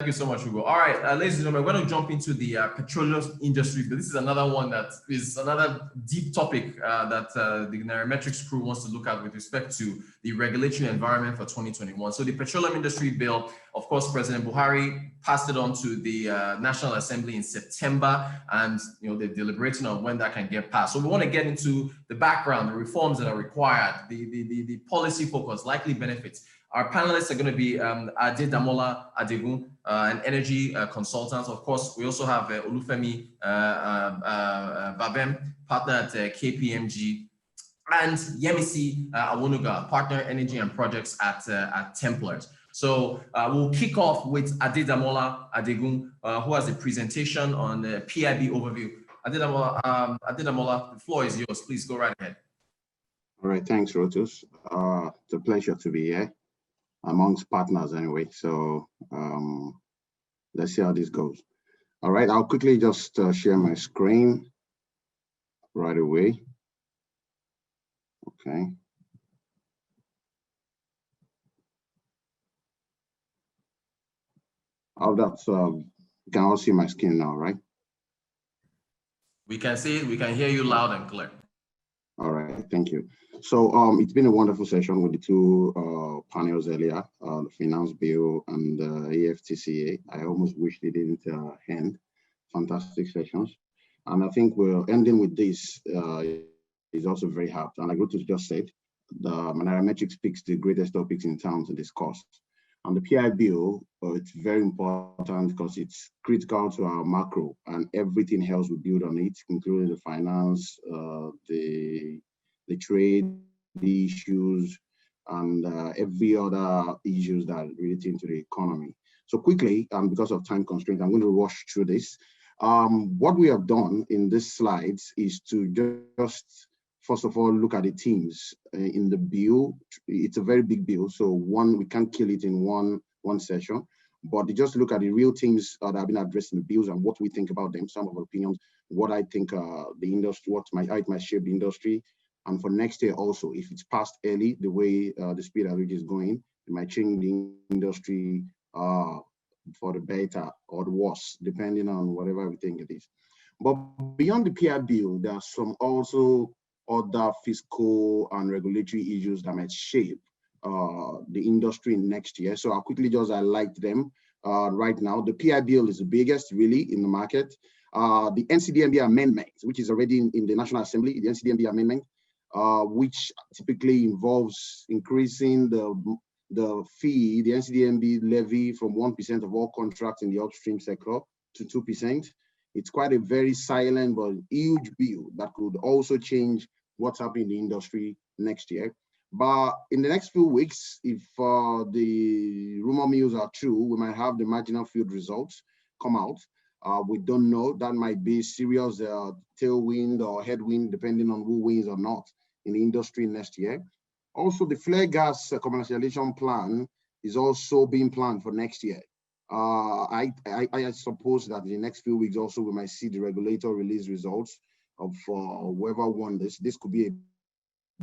Thank you so much, Hugo. All right, ladies and gentlemen, we're going to jump into the petroleum industry. But this is another one that is another deep topic that the Nairametrics crew wants to look at with respect to the regulatory environment for 2021. So the petroleum industry bill, of course, President Buhari passed it on to the National Assembly in September, and they're deliberating on when that can get passed. So we want to get into the background, the reforms that are required, the policy focus, likely benefits. Our panelists are going to be Adedamola Adegun, an energy consultant. Of course, we also have Olufemi Babem, partner at KPMG, and Yemisi Awonuga, partner energy and projects at Templars. So we'll kick off with Adedamola Adegun, who has a presentation on the PIB overview. Adedamola, the floor is yours. Please go right ahead. All right, thanks, Rotus. It's a pleasure to be here amongst partners anyway. So let's see how this goes. All right, I'll quickly just share my screen right away. Okay. Oh, that's you can all see my screen now, right? We can see it. We can hear you loud and clear. All right, thank you. So it's been a wonderful session with the two panels earlier, the finance bill and the AFTCA. I almost wish they didn't end. Fantastic sessions. And I think we're ending with this is also very hard. And like Rotus just said, the Nairametrics picks the greatest topics in town to discuss. And the PI bill, it's very important because it's critical to our macro and everything else we build on it, including the finance, the trade, the issues, and every other issues that relate into the economy. So quickly, because of time constraints, I'm going to rush through this. What we have done in these slides is to just, first of all, look at the themes in the bill. It's a very big bill, so we can't kill it in one session, but just look at the real themes that have been addressed in the bills and what we think about them, some of our opinions, what I think the industry, how it might shape the industry. And for next year also, if it's passed early, the way the speed at which is going, it might change the industry for the better or the worse, depending on whatever we think it is. But beyond the PI bill, there are some also other fiscal and regulatory issues that might shape the industry next year. So I'll quickly just highlight them right now. The PI bill is the biggest really in the market. The NCDMB amendment, which is already in the National Assembly, the NCDMB amendment, which typically involves increasing the fee, the NCDMB levy from 1% of all contracts in the upstream sector to 2%. It's quite a very silent but huge bill that could also change what's happening in the industry next year. But in the next few weeks, if the rumor mills are true, we might have the marginal field results come out. We don't know. That might be serious tailwind or headwind, depending on who wins or not in the industry next year. Also, the flare gas commercialization plan is also being planned for next year. I suppose that in the next few weeks also we might see the regulator release results of whoever won this. This could be a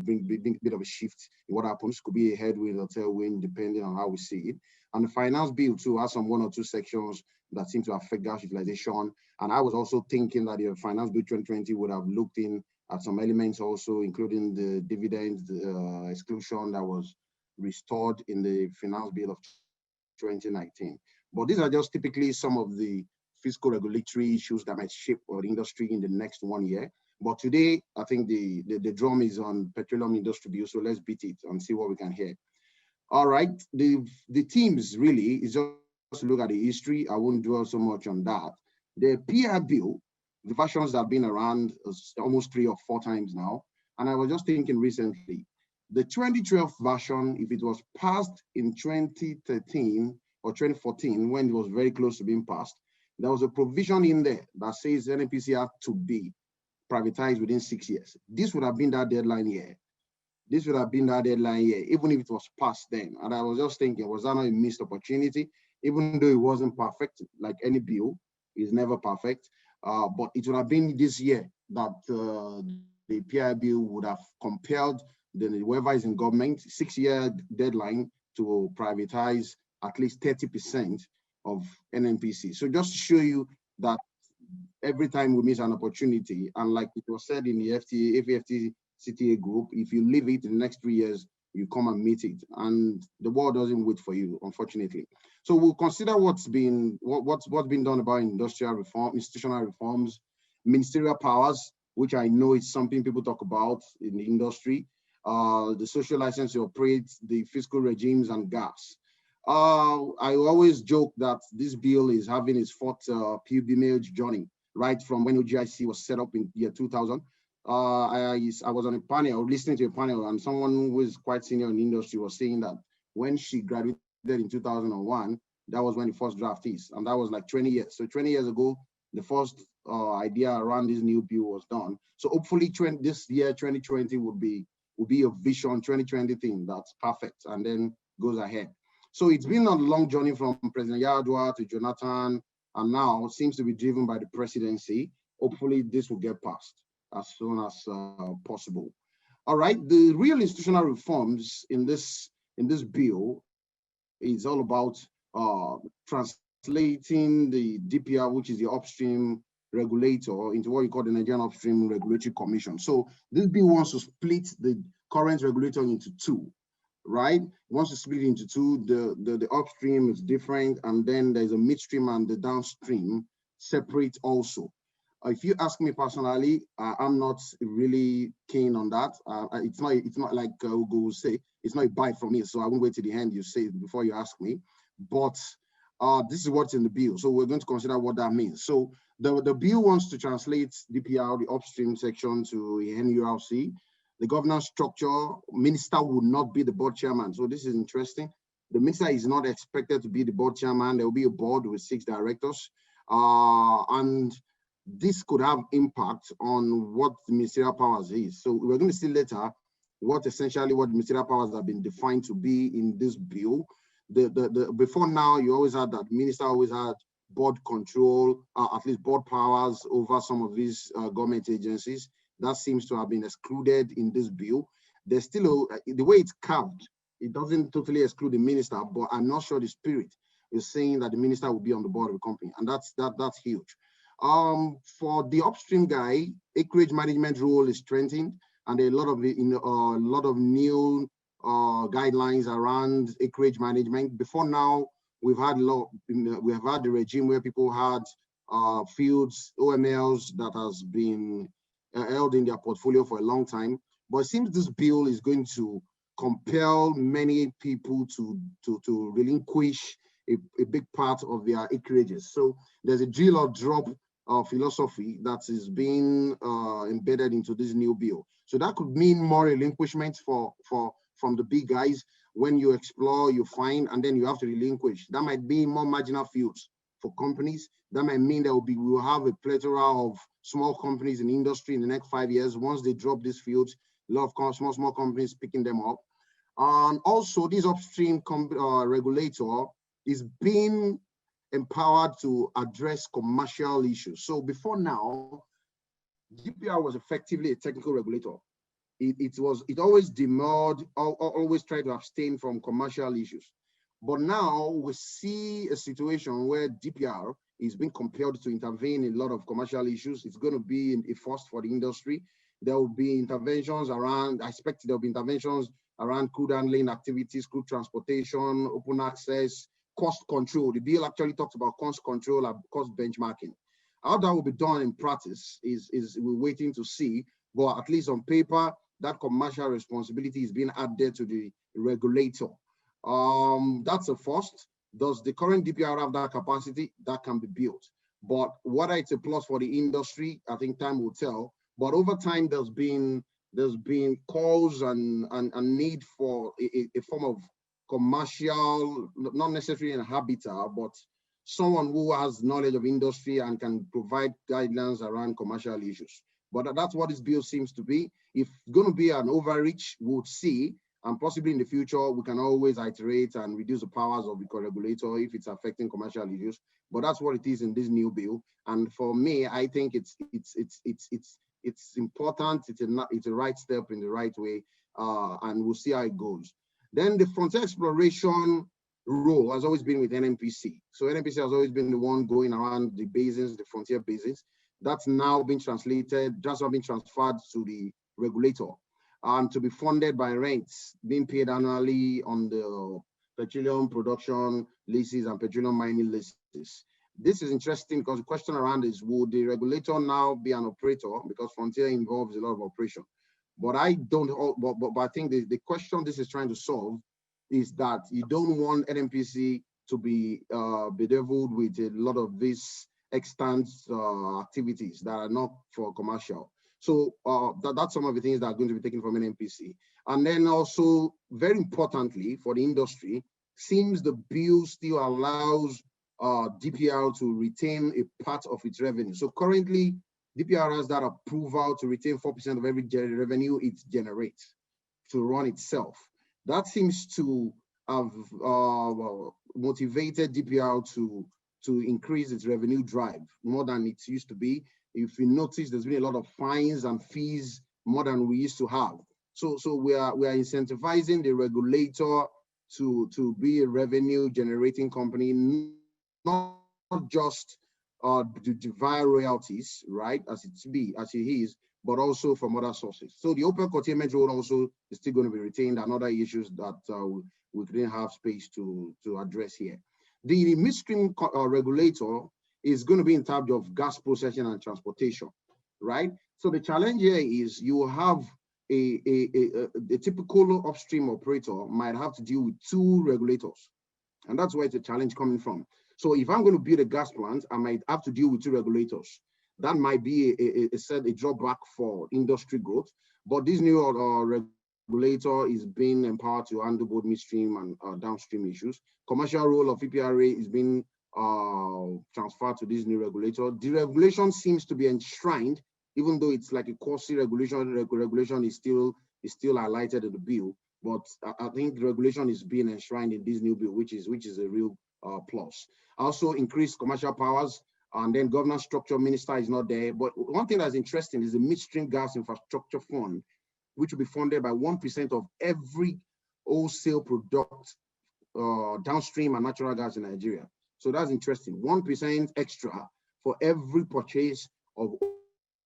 bit of a shift in what happens. Could be a headwind or tailwind depending on how we see it. And the finance bill too has some 1 or 2 sections that seem to affect gas utilization. And I was also thinking that the finance bill 2020 would have looked in at some elements also, including the dividend exclusion that was restored in the finance bill of 2019. But these are just typically some of the fiscal regulatory issues that might shape our industry in the next 1 year. But today, I think the drum is on petroleum industry bill, so let's beat it and see what we can hear. All right, the themes really is just to look at the history. I won't dwell so much on that. The PI bill, the versions that have been around almost 3 or 4 times now, and I was just thinking recently, the 2012 version, if it was passed in 2013 or 2014, when it was very close to being passed, there was a provision in there that says NNPC had to be privatized within 6 years. This would have been that deadline year. This would have been that deadline year, even if it was passed then. And I was just thinking, was that not a missed opportunity? Even though it wasn't perfect, like any bill is never perfect, but it would have been this year that the PI bill would have compelled whoever is in government, 6-year deadline to privatize at least 30% of NNPC. So just to show you that every time we miss an opportunity, and like it was said in the CTA group, if you leave it in the next 3 years, you come and meet it, and the world doesn't wait for you, unfortunately. So we'll consider what's been done about industrial reform, institutional reforms, ministerial powers, which I know is something people talk about in the industry, the social license to operate, the fiscal regimes, and gas. I always joke that this bill is having its fourth pilgrimage journey, right from when OGIC was set up in year 2000. I was on a panel, listening to a panel, and someone who was quite senior in the industry was saying that when she graduated in 2001, that was when the first draft is, and that was like 20 years. So 20 years ago, the first idea around this new bill was done. So hopefully this year, 2020, will be a vision 2020 thing that's perfect and then goes ahead. So it's been a long journey from President Yar'Adua to Jonathan, and now it seems to be driven by the presidency. Hopefully this will get passed as soon as possible. All right, the real institutional reforms in this bill is all about translating the DPR, which is the upstream regulator, into what you call the Nigerian Upstream Regulatory Commission. So this bill wants to split the current regulator into two, right? It wants to split it into two. The upstream is different, and then there's a midstream and the downstream separate also. If you ask me personally, I'm not really keen on that. It's not like Ugo will say, it's not a buy from me, so I won't wait till the end you say it before you ask me. But this is what's in the bill, so we're going to consider what that means. So the bill wants to translate DPR, the upstream section, to NURC. The governance structure, minister will not be the board chairman. So this is interesting. The minister is not expected to be the board chairman. There will be a board with 6 directors, and this could have impact on what the ministerial powers is. So we're going to see later what the ministerial powers have been defined to be in this bill. Before now, you always had that minister always had board control, at least board powers over some of these government agencies. That seems to have been excluded in this bill. There's still the way it's carved, it doesn't totally exclude the minister, but I'm not sure the spirit is saying that the minister will be on the board of the company, and that's huge. For the upstream guy, acreage management role is strengthened, and a lot of new guidelines around acreage management. Before now, we have had the regime where people had fields, OMLs that has been held in their portfolio for a long time. But it seems this bill is going to compel many people to relinquish a big part of their acreages. So there's a drill or drop philosophy that is being embedded into this new bill. So that could mean more relinquishment from the big guys. When you explore, you find, and then you have to relinquish. That might be more marginal fields for companies. That might mean we will have a plethora of small companies in the industry in the next 5 years. Once they drop these fields, a lot of small companies picking them up. And also, this upstream regulator is being empowered to address commercial issues. So before now, DPR was effectively a technical regulator. It always demurred, always tried to abstain from commercial issues. But now we see a situation where DPR is being compelled to intervene in a lot of commercial issues. It's going to be a first for the industry. There will be interventions around, I expect there will be interventions around crude handling activities, crude transportation, open access, cost control. The bill actually talks about cost control and cost benchmarking. How that will be done in practice is we're waiting to see, but at least on paper, that commercial responsibility is being added to the regulator. That's a first. Does the current DPR have that capacity? That can be built. But whether it's a plus for the industry, I think time will tell. But over time, there's been calls and need for a form of commercial, not necessarily an habitat, but someone who has knowledge of industry and can provide guidelines around commercial issues. But that's what this bill seems to be. If it's going to be an overreach, we'll see. And possibly in the future, we can always iterate and reduce the powers of the co-regulator if it's affecting commercial issues. But that's what it is in this new bill. And for me, I think it's important. It's a right step in the right way, and we'll see how it goes. Then the frontier exploration role has always been with NNPC. So NNPC has always been the one going around the basins, the frontier basins. That's now been translated, just now been transferred to the regulator, to be funded by rents being paid annually on the petroleum production leases and petroleum mining leases. This is interesting because the question around is, would the regulator now be an operator? Because frontier involves a lot of operation. But I don't, but I think the question this is trying to solve is that you don't want NNPC to be bedeviled with a lot of these extant activities that are not for commercial. So that's some of the things that are going to be taken from NNPC. And then also, very importantly for the industry, seems the bill still allows DPR to retain a part of its revenue. So currently, DPR has that approval to retain 4% of every revenue it generates to run itself. That seems to have motivated DPR to increase its revenue drive more than it used to be. If you notice, there's been a lot of fines and fees more than we used to have. So we are incentivizing the regulator to be a revenue generating company, not just via royalties, right, as it is, but also from other sources. So the open curtailment rule also is still going to be retained, and other issues that we didn't have space to address here. The midstream regulator is going to be in charge of gas processing and transportation, right? So the challenge here is you have a typical upstream operator might have to deal with two regulators, and that's where the challenge coming from. So if I'm going to build a gas plant, I might have to deal with two regulators. That might be a drawback for industry growth, but this new regulator is being empowered to handle both midstream and downstream issues. Commercial role of EPRA is being transferred to this new regulator. The regulation seems to be enshrined, even though it's like a quasi-regulation. Regulation is still highlighted in the bill, but I think the regulation is being enshrined in this new bill, which is a real plus. Also, increased commercial powers, and then governance structure minister is not there. But one thing that's interesting is the midstream gas infrastructure fund, which will be funded by 1% of every wholesale product downstream and natural gas in Nigeria. So that's interesting. 1% extra for every purchase of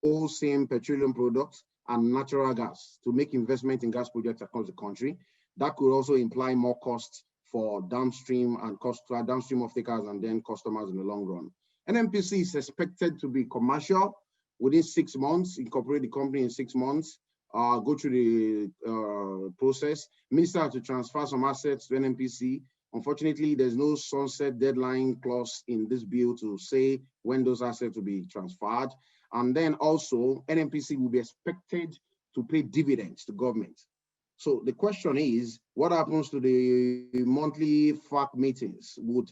wholesale petroleum products and natural gas to make investment in gas projects across the country. That could also imply more costs for downstream and downstream off-takers and then customers in the long run. NNPC is expected to be commercial within 6 months, incorporate the company in 6 months, go through the process. Minister has to transfer some assets to NNPC. Unfortunately, there's no sunset deadline clause in this bill to say when those assets will be transferred. And then also, NNPC will be expected to pay dividends to government. So the question is, what happens to the monthly FAC meetings? Would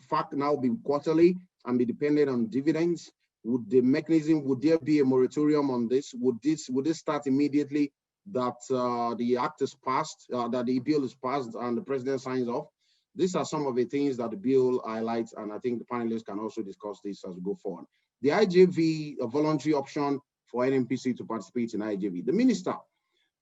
FAC now be quarterly and be dependent on dividends? Would the mechanism, would there be a moratorium on this? Would this start immediately that the act is passed, that the bill is passed and the president signs off? These are some of the things that the bill highlights, and I think the panelists can also discuss this as we go forward. The IJV, a voluntary option for NNPC to participate in IJV. The minister,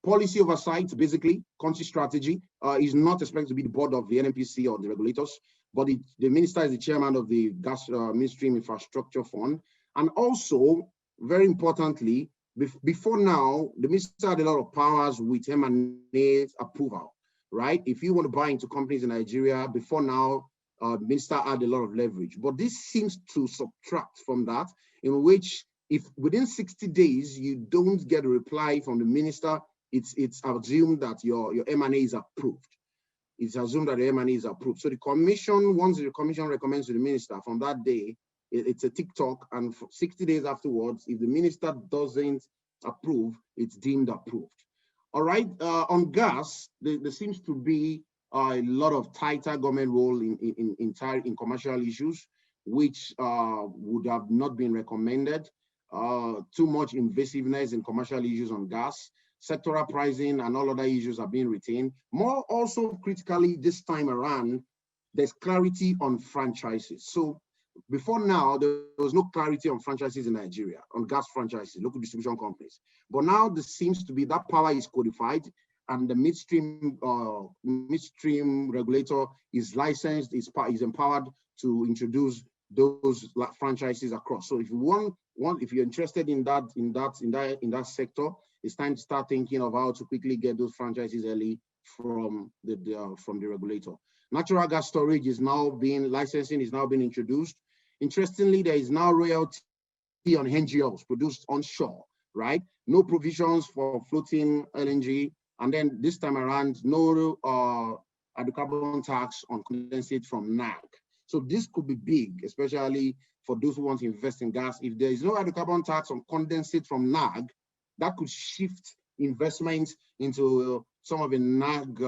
policy oversight, basically, country strategy, is not expected to be the board of the NNPC or the regulators, but the minister is the chairman of the gas midstream infrastructure fund. And also, very importantly, before now, the minister had a lot of powers with M&A approval, right? If you want to buy into companies in Nigeria, before now, the minister had a lot of leverage. But this seems to subtract from that, in which if within 60 days, you don't get a reply from the minister, it's assumed that your M&A is approved. It's assumed that the M&A is approved. So the commission, once the commission recommends to the minister, from that day, it's a TikTok, and for 60 days afterwards, if the minister doesn't approve, it's deemed approved. All right, on gas, there seems to be a lot of tighter government role in commercial issues, which would have not been recommended. Too much invasiveness in commercial issues on gas, sectoral pricing and all other issues are being retained. More also critically this time around, there's clarity on franchises. So before now, there was no clarity on franchises in Nigeria, on gas franchises, local distribution companies. But now there seems to be that power is codified, and the midstream regulator is licensed, is empowered to introduce those franchises across. So if you if you're interested in that sector, it's time to start thinking of how to quickly get those franchises early from the regulator. Natural gas storage is now licensing is now being introduced. Interestingly, there is now royalty on NGLs produced onshore, right? No provisions for floating LNG, and then this time around, no hydrocarbon tax on condensate from NAG. So this could be big, especially for those who want to invest in gas. If there is no hydrocarbon tax on condensate from NAG, that could shift investments into some of the NAG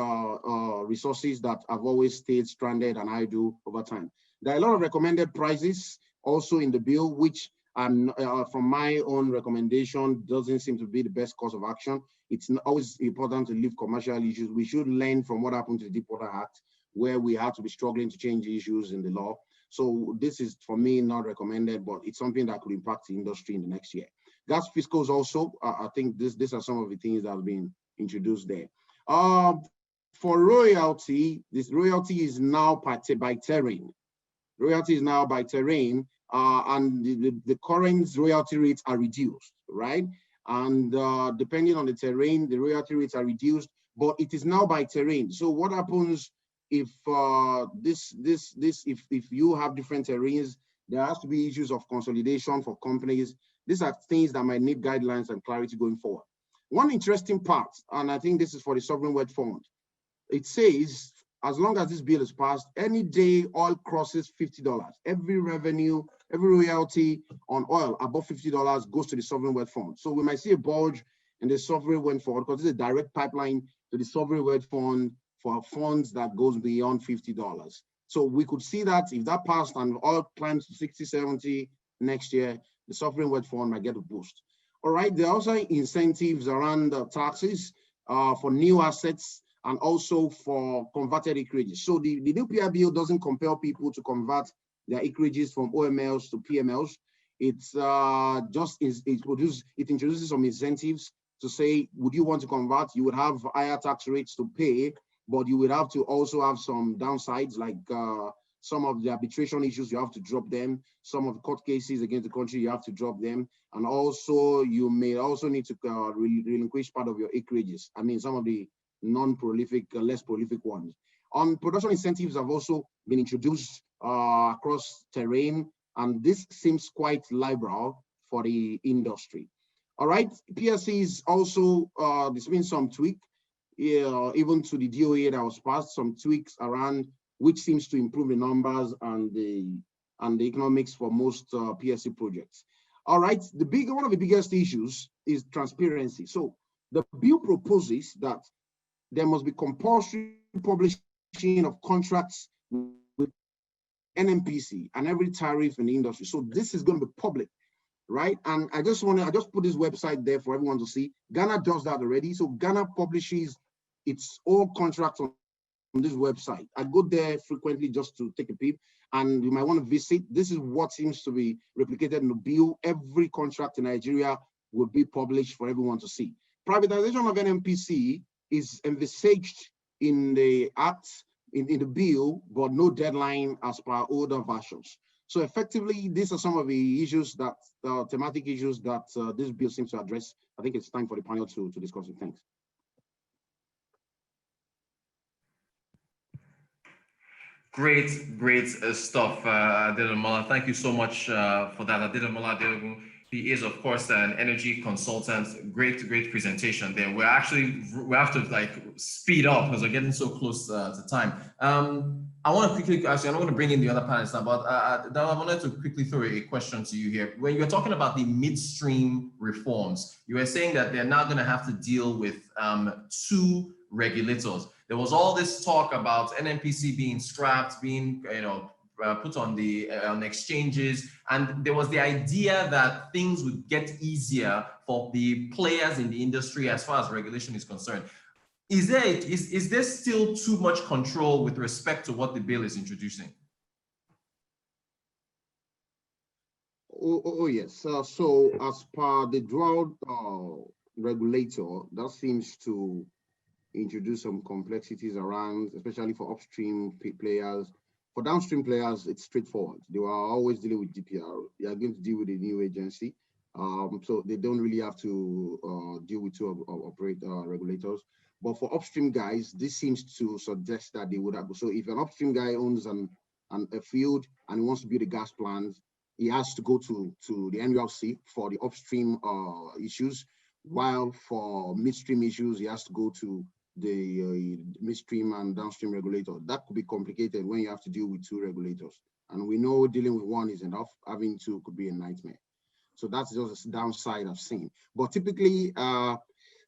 resources that have always stayed stranded and idle over time. There are a lot of recommended prices also in the bill, which from my own recommendation doesn't seem to be the best course of action. It's always important to leave commercial issues. We should learn from what happened to the Deepwater Act, where we had to be struggling to change issues in the law. So this is, for me, not recommended, but it's something that could impact the industry in the next year. Gas fiscals also, I think these are some of the things that have been introduced there. For royalty, this royalty is now by terrain. Royalty is now by terrain, and the current royalty rates are reduced, right? And depending on the terrain, the royalty rates are reduced, but it is now by terrain. So what happens if if you have different terrains? There has to be issues of consolidation for companies. These are things that might need guidelines and clarity going forward. One interesting part, and I think this is for the Sovereign Wealth Fund, it says, as long as this bill is passed, any day oil crosses $50, every revenue, every royalty on oil above $50 goes to the Sovereign Wealth Fund. So we might see a bulge in the Sovereign Wealth Fund because it's a direct pipeline to the Sovereign Wealth Fund for funds that goes beyond $50. So we could see that if that passed and oil climbs to 60, 70 next year, the Sovereign Wealth Fund might get a boost. All right, there are also incentives around taxes for new assets and also for converted acreages. So the new PR bill doesn't compel people to convert their acreages from OMLs to PMLs. It's it introduces some incentives to say, would you want to convert? You would have higher tax rates to pay, but you would have to also have some downsides, like some of the arbitration issues, you have to drop them. Some of the court cases against the country, you have to drop them. And also, you may also need to relinquish part of your acreages. I mean, some of the non-prolific, less prolific ones. Production incentives have also been introduced across terrain, and this seems quite liberal for the industry. All right, PSCs also, there's been some tweak, even to the DOA that was passed, some tweaks around which seems to improve the numbers and the economics for most PSC projects. All right, one of the biggest issues is transparency. So the bill proposes that there must be compulsory publishing of contracts with NNPC and every tariff in the industry. So this is going to be public, right? And I just put this website there for everyone to see. Ghana does that already. So Ghana publishes its all contracts on this website. I go there frequently just to take a peep, and you might want to visit. This is what seems to be replicated in the bill. Every contract in Nigeria will be published for everyone to see. Privatization of NNPC is envisaged in the act, in the bill, but no deadline as per older versions. So effectively, these are some of the issues that, thematic issues that this bill seems to address. I think it's time for the panel to discuss it. Thanks. Great stuff, Adedamola. Thank you so much for that, Adedamola Adeogun. He is, of course, an energy consultant. Great presentation there. We have to like speed up because we're getting so close to time. I want to quickly, actually, I'm not going to bring in the other panelists now, but I wanted to quickly throw a question to you here. When you're talking about the midstream reforms, you were saying that they're now going to have to deal with two regulators. There was all this talk about NNPC being scrapped, being put on the on exchanges, and there was the idea that things would get easier for the players in the industry as far as regulation is concerned. Is there still too much control with respect to what the bill is introducing? Oh yes. So as per the drought regulator, that seems to introduce some complexities around, especially for upstream players. For downstream players, it's straightforward. They are always dealing with DPR. They are going to deal with a new agency. So they don't really have to deal with two regulators. But for upstream guys, this seems to suggest that they would have. So if an upstream guy owns a field and he wants to build a gas plant, he has to go to the NURC for the upstream issues, while for midstream issues, he has to go to the midstream and downstream regulator. That could be complicated when you have to deal with two regulators. And we know dealing with one is enough, having two could be a nightmare. So that's just a downside I've seen. But typically, the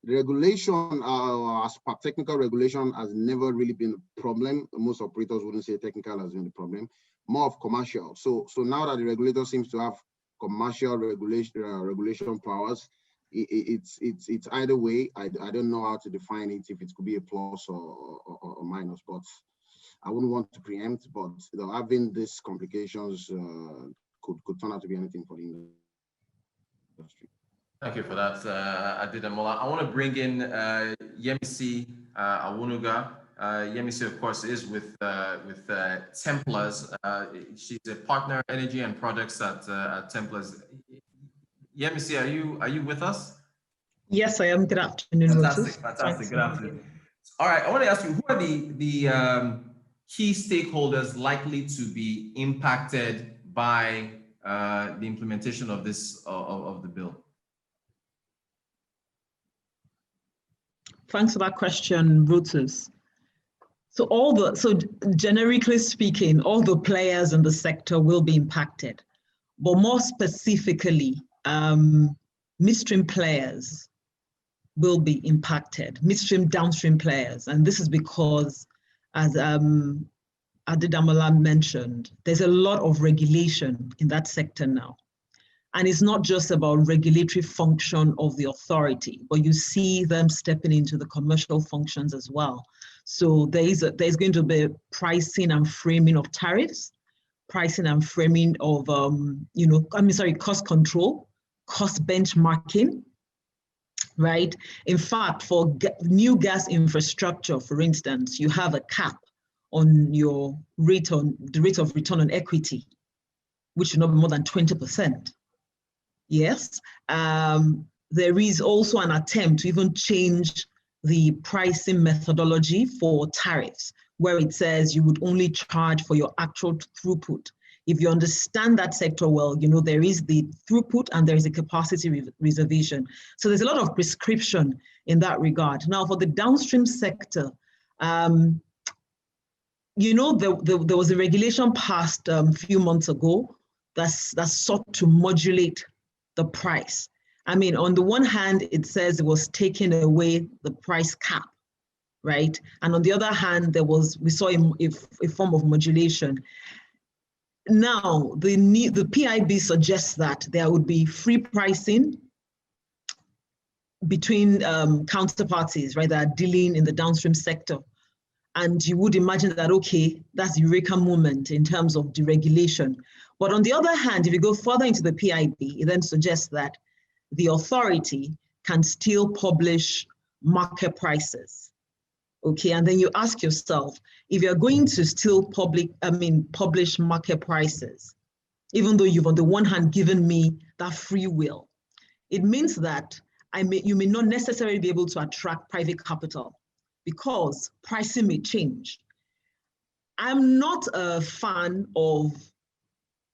regulation, as per technical regulation, has never really been a problem. Most operators wouldn't say technical has been the problem, more of commercial. So now that the regulator seems to have commercial regulation powers, it's either way. I don't know how to define it, if it could be a plus or minus, but I wouldn't want to preempt. But having these complications could turn out to be anything for the industry. Thank you for that, Adedamola. I want to bring in Yemisi Awunuga. Yemisi, of course, is with Templars. She's a partner, energy and products at Templars. Yemisi, are you with us? Yes, I am. Good afternoon. Fantastic. Good afternoon. All right, I want to ask you, who are the key stakeholders likely to be impacted by the implementation of this of the bill? Thanks for that question, Brutus. So generically speaking, all the players in the sector will be impacted, but more specifically, midstream players will be impacted, midstream downstream players. And this is because, as Adedamola mentioned, there's a lot of regulation in that sector now. And it's not just about regulatory function of the authority, but you see them stepping into the commercial functions as well. So there's going to be pricing and framing of tariffs, pricing and framing of, cost control, cost benchmarking, right? In fact, for new gas infrastructure, for instance, you have a cap on the rate of return on equity, which should not be more than 20%. Yes, there is also an attempt to even change the pricing methodology for tariffs, where it says you would only charge for your actual throughput. If you understand that sector well, you know there is the throughput and there is a capacity reservation. So there's a lot of prescription in that regard. Now, for the downstream sector, there was a regulation passed a few months ago that sought to modulate the price. I mean, on the one hand, it says it was taking away the price cap, right? And on the other hand, we saw a form of modulation. Now, the PIB suggests that there would be free pricing between counterparties, right, that are dealing in the downstream sector. And you would imagine that, okay, that's the eureka moment in terms of deregulation. But on the other hand, if you go further into the PIB, it then suggests that the authority can still publish market prices. Okay, and then you ask yourself, if you're going to still publish market prices, even though you've on the one hand given me that free will, it means that you may not necessarily be able to attract private capital because pricing may change. I'm not a fan of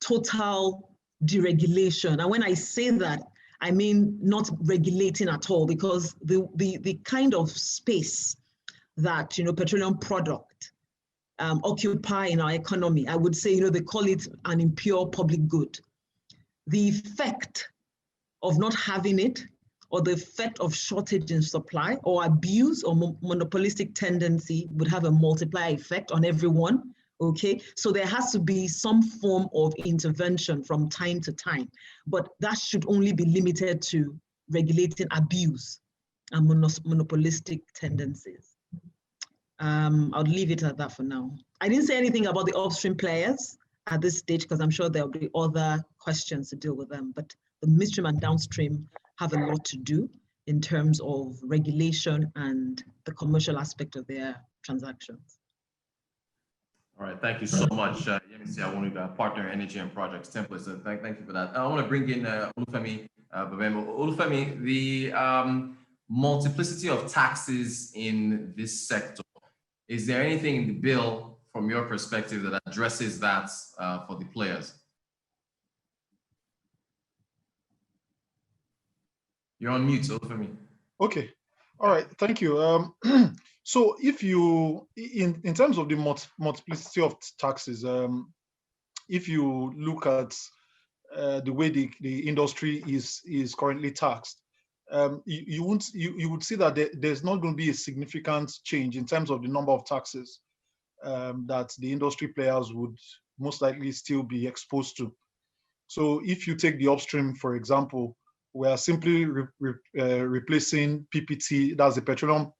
total deregulation. And when I say that, I mean not regulating at all, because the kind of space that petroleum product occupy in our economy, I would say they call it an impure public good. The effect of not having it, or the effect of shortage in supply, or abuse or monopolistic tendency would have a multiplier effect on everyone. Okay, so there has to be some form of intervention from time to time, but that should only be limited to regulating abuse and monopolistic tendencies. I'll leave it at that for now. I didn't say anything about the upstream players at this stage because I'm sure there'll be other questions to deal with them, but the midstream and downstream have a lot to do. in terms of regulation and the commercial aspect of their transactions. All right, thank you so much. I want to partner energy and projects templates. So thank you for that. I want to bring in Olufemi Babembo. Olufemi, the multiplicity of taxes in this sector. Is there anything in the bill, from your perspective, that addresses that for the players? You're on mute, Olufemi. Okay. All right. Thank you. So if you, in terms of the multiplicity of taxes, if you look at the way the industry is currently taxed, you would see that there's not going to be a significant change in terms of the number of taxes that the industry players would most likely still be exposed to. So if you take the upstream, for example, we are simply replacing PPT, that's the Petroleum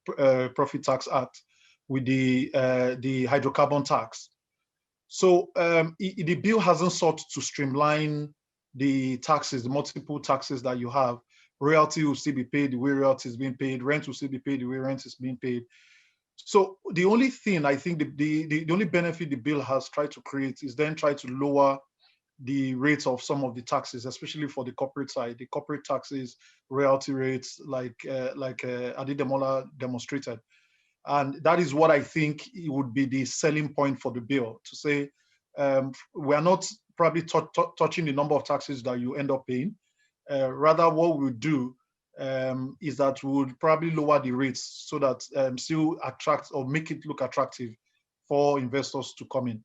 Profit Tax Act, with the hydrocarbon tax. So the bill hasn't sought to streamline the taxes, the multiple taxes that you have. Royalty will still be paid the way royalty is being paid. Rent will still be paid the way rent is being paid. So the only thing I think the only benefit the bill has tried to create is then try to lower the rates of some of the taxes, especially for the corporate side, the corporate taxes, royalty rates, like Adedemola demonstrated. And that is what I think it would be the selling point for the bill, to say we are not probably touching the number of taxes that you end up paying. Rather, what we'll do is that we would probably lower the rates so that still attract or make it look attractive for investors to come in.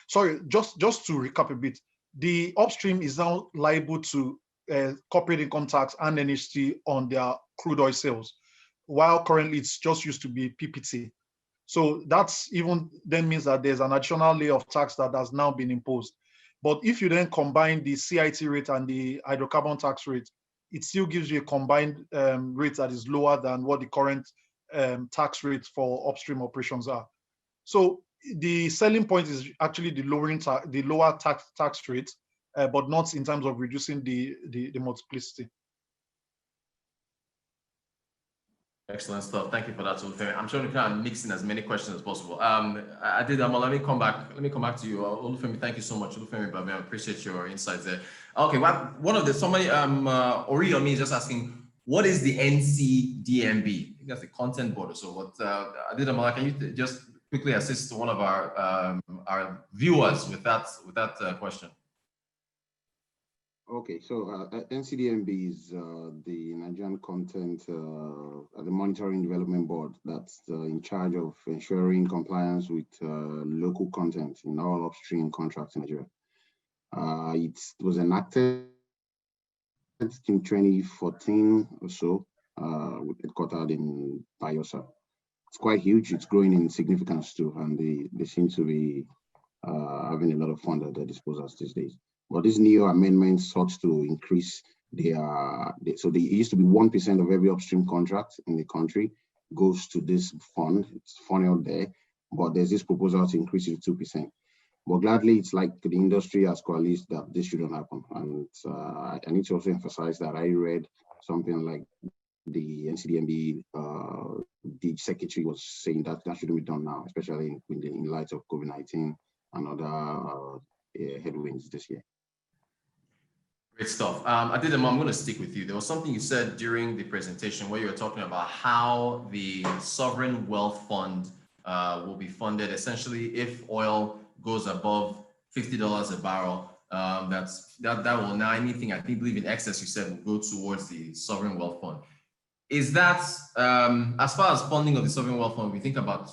Sorry, just to recap a bit, the upstream is now liable to corporate income tax and NHT on their crude oil sales, while currently it's just used to be PPT. So that's even then means that there's an additional layer of tax that has now been imposed. But if you then combine the CIT rate and the hydrocarbon tax rate, it still gives you a combined rate that is lower than what the current tax rates for upstream operations are. So the selling point is actually the lower tax rate, but not in terms of reducing the multiplicity. Excellent stuff. Thank you for that, Olufemi. I'm trying to kind of mix in as many questions as possible. Let me come back to you, Olufemi. Thank you so much, Olufemi. But I appreciate your insights there. Okay, Oriyomi is just asking, what is the NCDMB? I think that's the content border. So what Adedemola, can you just quickly assist one of our viewers with that question? Okay, so NCDMB is the Nigerian Content, the Monitoring Development Board that's in charge of ensuring compliance with local content in all upstream contracts in Nigeria. It was enacted in 2014 or so, headquartered in Bayelsa. It's quite huge. It's growing in significance too, and they seem to be having a lot of fund at their disposal these days. But this new amendment sought to increase so it used to be 1% of every upstream contract in the country goes to this fund. It's funneled there, but there's this proposal to increase it to 2%. But gladly, it's like the industry has coalesced that this shouldn't happen. And I need to also emphasize that I read something like the NCDMB, the secretary was saying that shouldn't be done now, especially in light of COVID-19 and other headwinds this year. Great stuff. Adedemola, I'm going to stick with you. There was something you said during the presentation where you were talking about how the sovereign wealth fund will be funded. Essentially, if oil goes above $50 a barrel, that will now, anything I believe in excess, you said, will go towards the sovereign wealth fund. Is that, as far as funding of the sovereign wealth fund, we think about,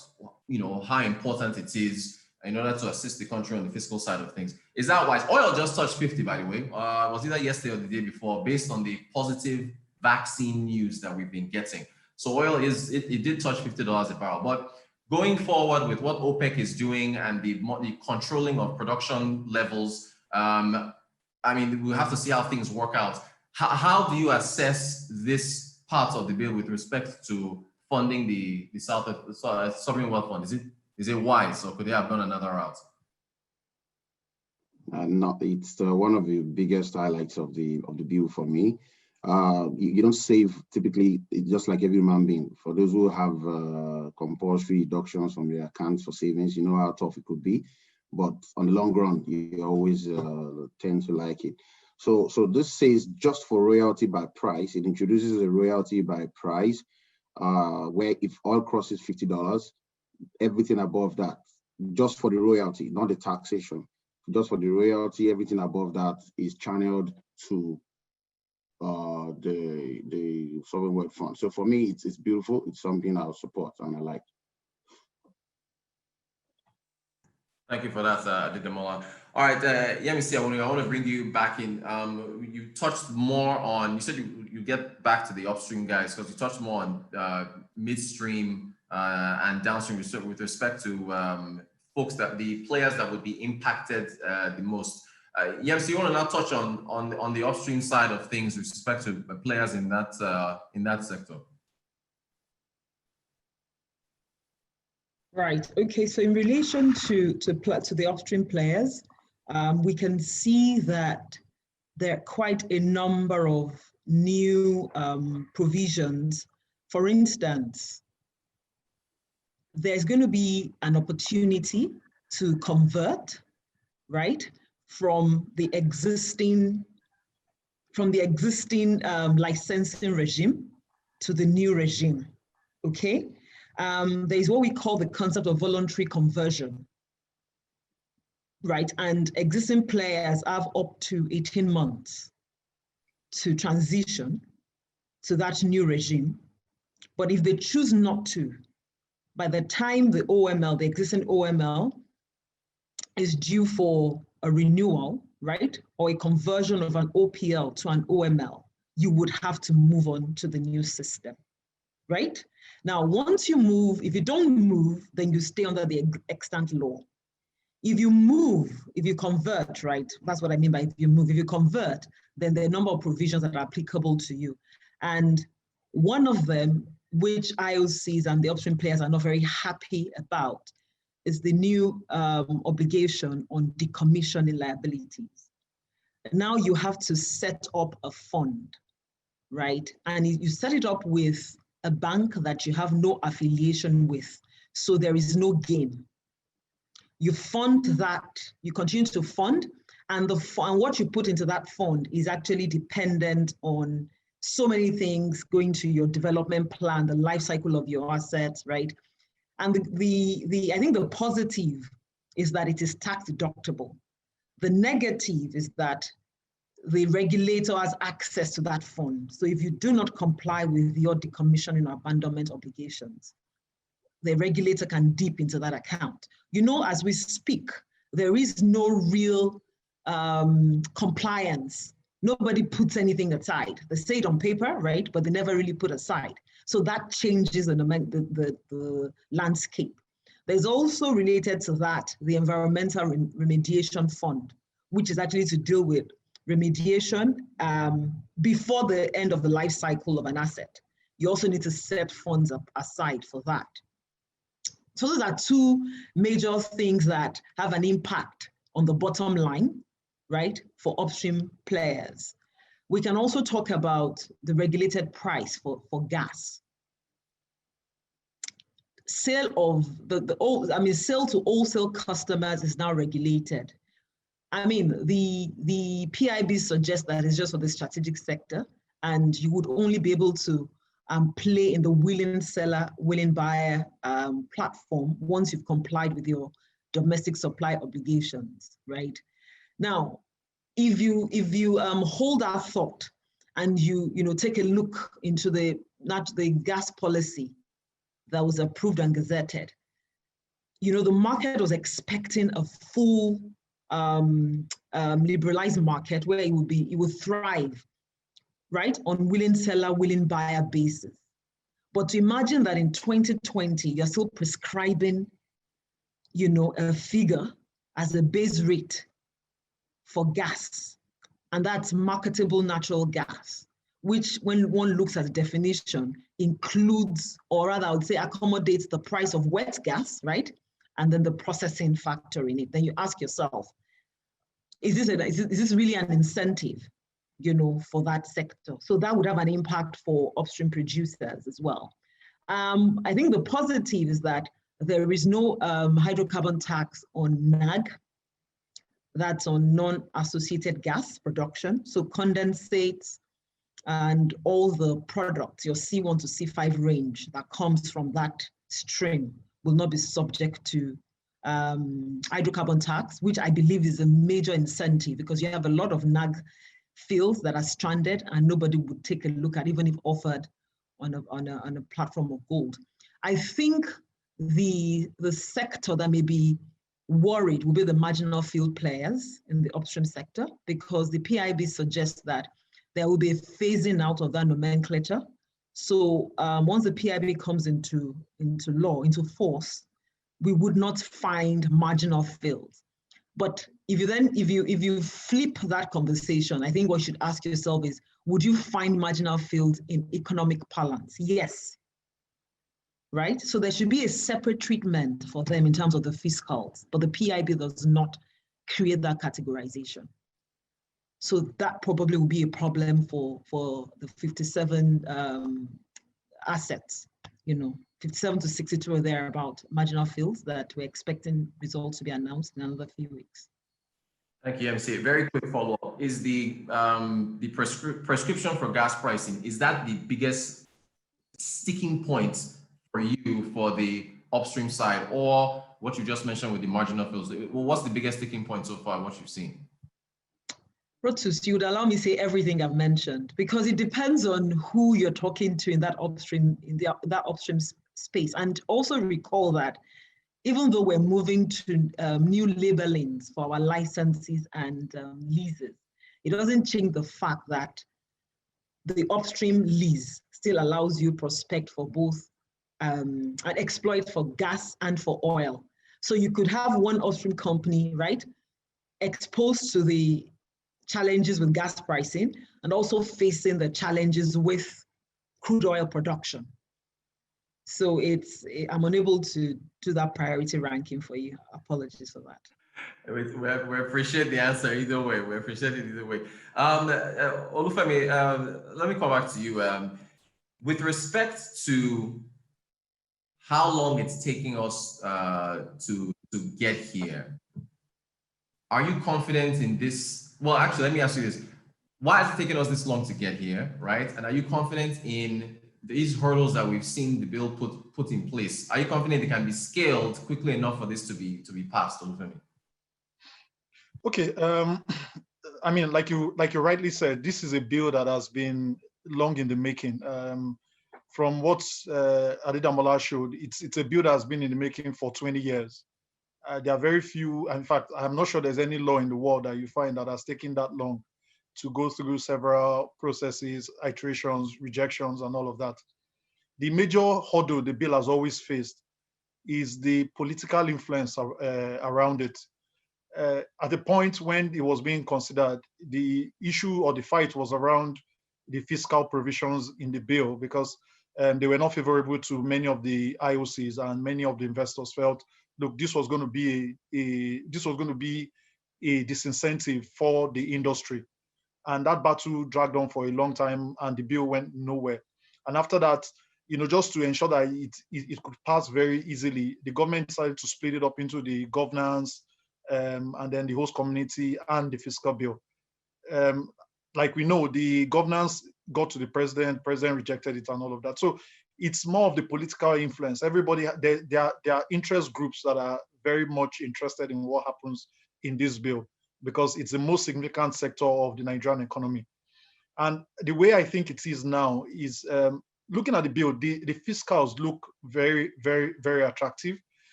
how important it is in order to assist the country on the fiscal side of things. Is that wise? Oil just touched 50, by the way. Was either yesterday or the day before, based on the positive vaccine news that we've been getting. So oil it did touch $50 a barrel. But going forward with what OPEC is doing and the controlling of production levels, we'll have to see how things work out. How do you assess this part of the bill with respect to funding the sovereign wealth fund? Is it wise, or could they have gone another route? No, it's one of the biggest highlights of the bill for me. You don't save typically, just like every human being. For those who have compulsory deductions from their accounts for savings, you know how tough it could be. But on the long run, you always tend to like it. So this says just for royalty by price. It introduces a royalty by price where if oil crosses $50, everything above that, just for the royalty, not the taxation, just for the royalty, everything above that is channeled to the sovereign wealth fund. So for me, it's beautiful. It's something I'll support and I like. Thank you for that, Adedemola. All right, Yemisi, I want to bring you back in. You touched more on, you said you get back to the upstream guys because you touched more on midstream and downstream with respect to folks the players that would be impacted the most. Yemisi, you want to now touch on the upstream side of things with respect to players in that sector. Right. Okay. So in relation to the upstream players, we can see that there are quite a number of new provisions. For instance, there's going to be an opportunity to convert, right, from the existing licensing regime to the new regime. Okay. There's what we call the concept of voluntary conversion, right? And existing players have up to 18 months to transition to that new regime. But if they choose not to, by the time the OML, the existing OML, is due for a renewal, right? Or a conversion of an OPL to an OML, you would have to move on to the new system. Right? Now, once you move, if you don't move, then you stay under the extant law. If you move, if you convert, right? That's what I mean by if you move. If you convert, then there are a number of provisions that are applicable to you. And one of them, which IOCs and the upstream players are not very happy about, is the new obligation on decommissioning liabilities. Now you have to set up a fund, right? And you set it up with a bank that you have no affiliation with, so there is no gain. You fund that, you continue to fund, and what you put into that fund is actually dependent on so many things going to your development plan, the life cycle of your assets, right? And I think the positive is that it is tax deductible. The negative is that the regulator has access to that fund. So if you do not comply with your decommissioning or abandonment obligations, the regulator can dip into that account. You know, as we speak, there is no real compliance. Nobody puts anything aside. They say it on paper, right? But they never really put aside. So that changes the landscape. There's also related to that, the Environmental Remediation Fund, which is actually to deal with remediation before the end of the life cycle of an asset. You also need to set funds up aside for that. So those are two major things that have an impact on the bottom line, right, for upstream players. We can also talk about the regulated price for gas. Sale to wholesale customers is now regulated. I mean, the PIB suggests that it's just for the strategic sector, and you would only be able to play in the willing seller, willing buyer platform once you've complied with your domestic supply obligations, right? Now, if you hold that thought and you take a look into the gas policy that was approved and gazetted, the market was expecting a full liberalized market where it would thrive, right, on willing seller, willing buyer basis. But to imagine that in 2020, you're still prescribing, a figure as a base rate for gas, and that's marketable natural gas, which when one looks at the definition includes, or rather I would say accommodates the price of wet gas, right? And then the processing factor in it. Then you ask yourself, is this really an incentive, for that sector. So that would have an impact for upstream producers as well. I think the positive is that there is no hydrocarbon tax on NAG. That's on non-associated gas production. So condensates and all the products, your C1 to C5 range that comes from that stream will not be subject to hydrocarbon tax, which I believe is a major incentive because you have a lot of NAG fields that are stranded and nobody would take a look at, even if offered on a platform of gold. I think the sector that may be worried will be the marginal field players in the upstream sector, because the PIB suggests that there will be a phasing out of that nomenclature. So once the PIB comes into force, we would not find marginal fields. But if you flip that conversation, I think what you should ask yourself is, would you find marginal fields in economic parlance? Yes. Right? So there should be a separate treatment for them in terms of the fiscals, but the PIB does not create that categorization. So that probably will be a problem for the 57 assets, 57 to 62 or thereabout marginal fields that we're expecting results to be announced in another few weeks. Thank you, MC. Very quick follow-up. Is the prescription for gas pricing, is that the biggest sticking point for you for the upstream side, or what you just mentioned with the marginal fields? What's the biggest sticking point so far, what you've seen? Rotus, you would allow me to say everything I've mentioned, because it depends on who you're talking to in that upstream, that upstream space. And also recall that even though we're moving to new labelings for our licenses and leases, it doesn't change the fact that the upstream lease still allows you prospect for both and exploit for gas and for oil. So you could have one upstream company, right, exposed to the challenges with gas pricing and also facing the challenges with crude oil production. So I'm unable to do that priority ranking for you. Apologies for that. We appreciate the answer either way. We appreciate it either way. Olufemi, let me come back to you. With respect to how long it's taking us to get here, are you confident in this? Well, actually, let me ask you this. Why has it taken us this long to get here, right? And are you confident in these hurdles that we've seen the bill put in place? Are you confident they can be scaled quickly enough for this to be passed, Olufemi? Okay, I mean, like you rightly said, this is a bill that has been long in the making. From what Adedamola showed, it's a bill that has been in the making for 20 years. There are very few, in fact, I'm not sure there's any law in the world that you find that has taken that long to go through several processes, iterations, rejections, and all of that. The major hurdle the bill has always faced is the political influence around it. At the point when it was being considered, the issue or the fight was around the fiscal provisions in the bill, because they were not favorable to many of the IOCs, and many of the investors felt, look, this was going to be a disincentive for the industry. And that battle dragged on for a long time, and the bill went nowhere. And after that, just to ensure that it could pass very easily, the government decided to split it up into the governance, and then the host community and the fiscal bill. Like we know, the governance got to the president rejected it and all of that. So it's more of the political influence. Everybody, there are interest groups that are very much interested in what happens in this bill, because it's the most significant sector of the Nigerian economy. And the way I think it is now is, looking at the bill, the fiscals look very, very, very attractive.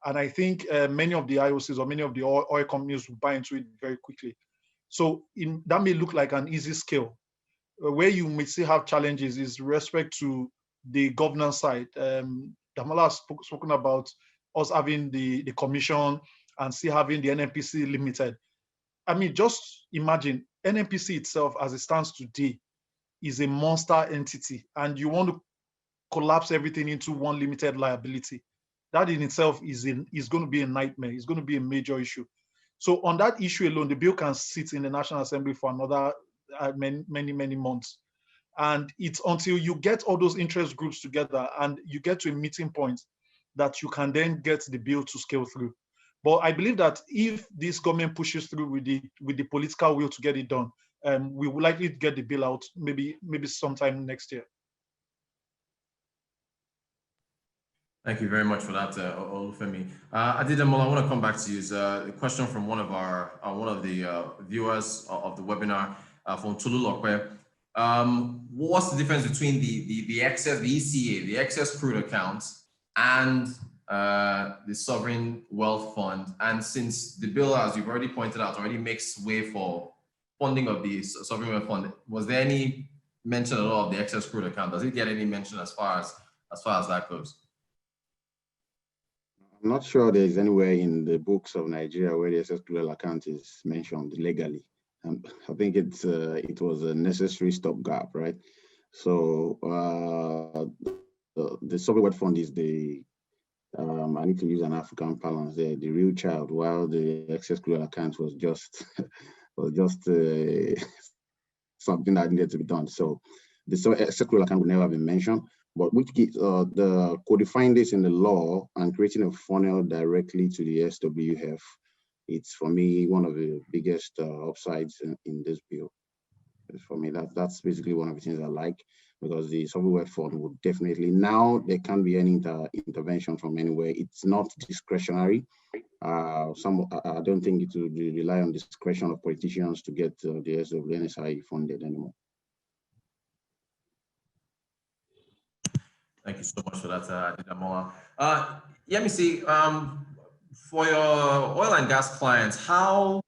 And I think many of the IOCs or many of the oil companies will buy into it very quickly. So that may look like an easy scale. Where you may still have challenges is respect to the governance side. Damola has spoken about us having the commission and still having the NNPC limited. I mean, just imagine NNPC itself as it stands today is a monster entity, and you want to collapse everything into one limited liability. That in itself is going to be a nightmare. It's going to be a major issue. So on that issue alone, the bill can sit in the National Assembly for another many months. And it's until you get all those interest groups together and you get to a meeting point that you can then get the bill to scale through. But I believe that if this government pushes through with the political will to get it done, we will likely get the bill out maybe sometime next year. Thank you very much for that, Olufemi. Adedamola, I want to come back to you. It's a question from one of the viewers of the webinar from Tululokwe. What's the difference between the excess, the ECA, the excess crude account, and the sovereign wealth fund? And since the bill, as you've already pointed out, already makes way for funding of the sovereign wealth fund, was there any mention at all of the excess crude account? Does it get any mention as far as that goes? I'm not sure there's anywhere in the books of Nigeria where the excess crude account is mentioned legally. I think it was a necessary stopgap, right? So the sovereign wealth fund is the I need to use an African parlance there, the real child, while the excess crude account was just something that needed to be done. So the excess crude account would never have been mentioned. But the codifying this in the law and creating a funnel directly to the SWF, it's for me one of the biggest upsides in this bill. For me, that's basically one of the things I like, because the sovereign wealth fund would definitely, now there can't be any intervention from anywhere. It's not discretionary. I don't think it will rely on discretion of politicians to get the NSI funded anymore. Thank you so much for that, Adedamola. Let me see, for your oil and gas clients, how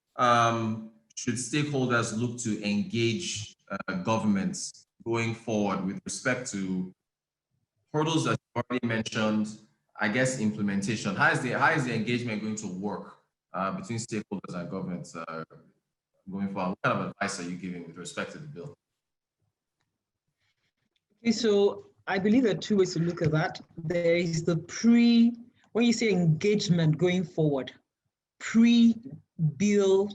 should stakeholders look to engage governments going forward with respect to hurdles that you already mentioned? I guess implementation. How is the engagement going to work between stakeholders and governments going forward? What kind of advice are you giving with respect to the bill? Okay, so I believe there are two ways to look at that. There is when you say engagement going forward, pre-bill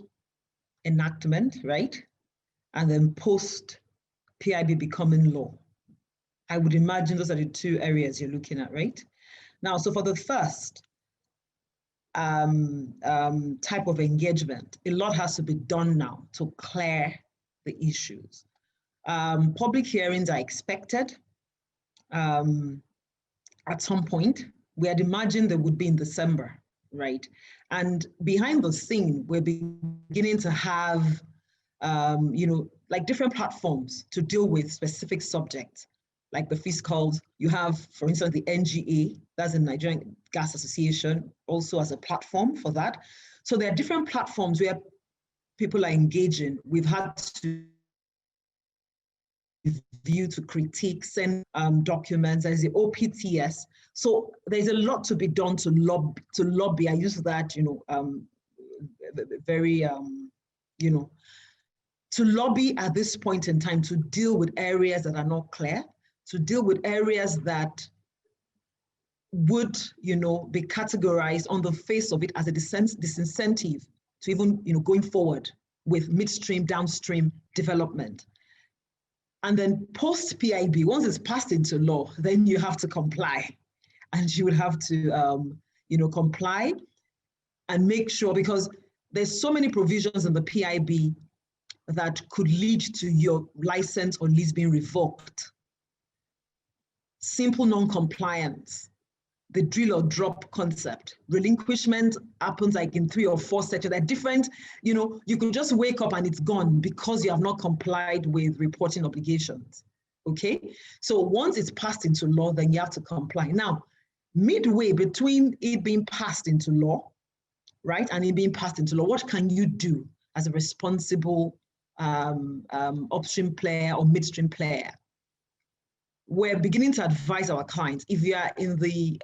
enactment, right? And then post-PIB becoming law. I would imagine those are the two areas you're looking at, right? Now, so for the first type of engagement, a lot has to be done now to clear the issues. Public hearings are expected at some point. We had imagined they would be in December, right? And behind the scene, we're beginning to have, like different platforms to deal with specific subjects, like the fiscals. You have, for instance, the NGA, that's the Nigerian Gas Association, also as a platform for that. So there are different platforms where people are engaging. We've had to review, to critique, send documents. There's the OPTS. So there's a lot to be done to lobby. I use that, very, to lobby at this point in time to deal with areas that are not clear, to deal with areas that would, be categorized on the face of it as a disincentive to even, going forward with midstream, downstream development. And then post-PIB, once it's passed into law, then you have to comply. And you would have to, comply and make sure, because there's so many provisions in the PIB that could lead to your license or lease being revoked. Simple non-compliance, the drill or drop concept. Relinquishment happens like in 3 or 4 sectors. They're different, you could just wake up and it's gone because you have not complied with reporting obligations, okay? So once it's passed into law, then you have to comply. Now, midway between it being passed into law, right, and it being passed into law, what can you do as a responsible upstream player or midstream player? We're beginning to advise our clients, if you are in the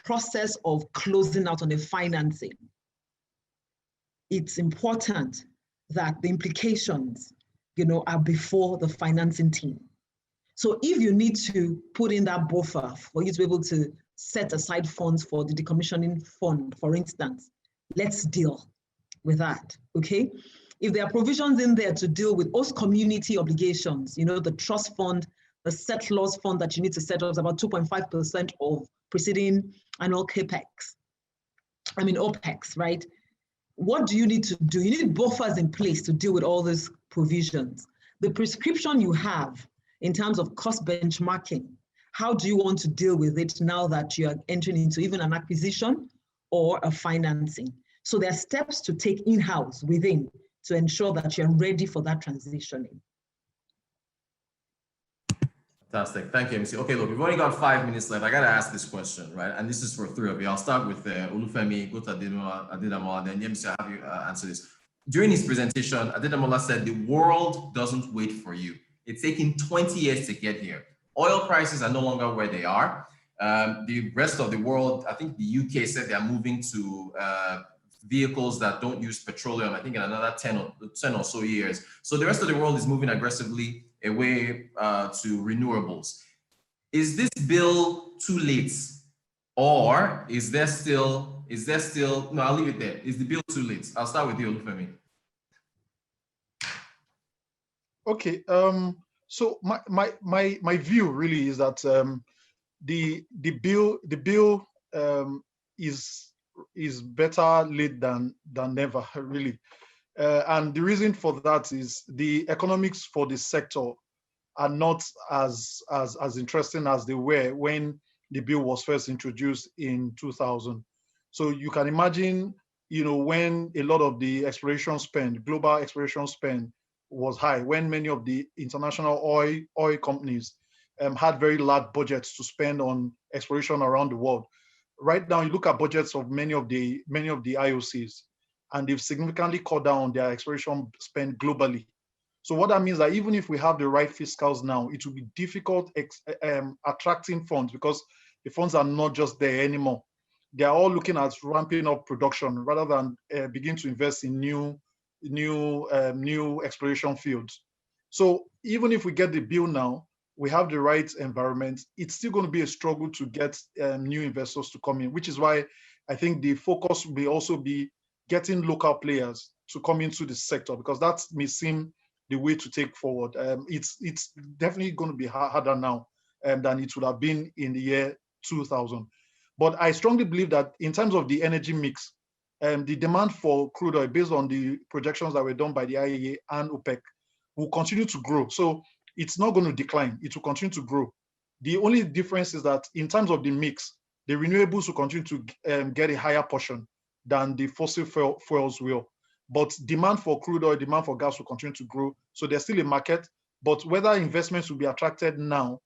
process of closing out on the financing, it's important that the implications, are before the financing team. So if you need to put in that buffer for you to be able to set aside funds for the decommissioning fund, for instance, let's deal with that, okay? if there are provisions in there to deal with host community obligations, you know, the trust fund, the settlers fund that you need to set up is about 2.5% of preceding annual OPEX, right? What do you need to do? You need buffers in place to deal with all these provisions. The prescription you have in terms of cost benchmarking, how do you want to deal with it now that you are entering into even an acquisition or a financing? So there are steps to take in-house within to ensure that you're ready for that transitioning. Fantastic. Thank you, MC. Okay, look, we've only got 5 minutes left. I got to ask this question, right? And this is for 3 of you. I'll start with Olufemi, go to Adedamola, then MC, I'll have you answer this. During his presentation, Adedamola said, the world doesn't wait for you. It's taking 20 years to get here. Oil prices are no longer where they are. The rest of the world, I think the UK said they're moving to vehicles that don't use petroleum, I think in another 10 or so years. So the rest of the world is moving aggressively away to renewables. Is this bill too late? Or is there still, no, I'll leave it there. Is the bill too late? I'll start with you, Olufemi. Okay, so my view really is that the bill is better late than never, really. And the reason for that is the economics for the sector are not as interesting as they were when the bill was first introduced in 2000. So you can imagine, you know, when a lot of the exploration spend, global exploration spend was high, when many of the international oil companies had very large budgets to spend on exploration around the world. Right now, you look at budgets of many of the IOCs, and they've significantly cut down their exploration spend globally. So what that means is that even if we have the right fiscals now, it will be difficult attracting funds because the funds are not just there anymore. They are all looking at ramping up production rather than begin to invest in new exploration fields. So even if we get the bill now, we have the right environment, it's still going to be a struggle to get new investors to come in, which is why I think the focus will also be getting local players to come into the sector, because that may seem the way to take forward. It's definitely going to be harder now than it would have been in the year 2000. But I strongly believe that in terms of the energy mix, the demand for crude oil, based on the projections that were done by the IEA and OPEC, will continue to grow. So it's not going to decline. It will continue to grow. The only difference is that in terms of the mix, the renewables will continue to get a higher portion than the fossil fuels will. But demand for crude oil, demand for gas will continue to grow. So there's still a market, but whether investments will be attracted now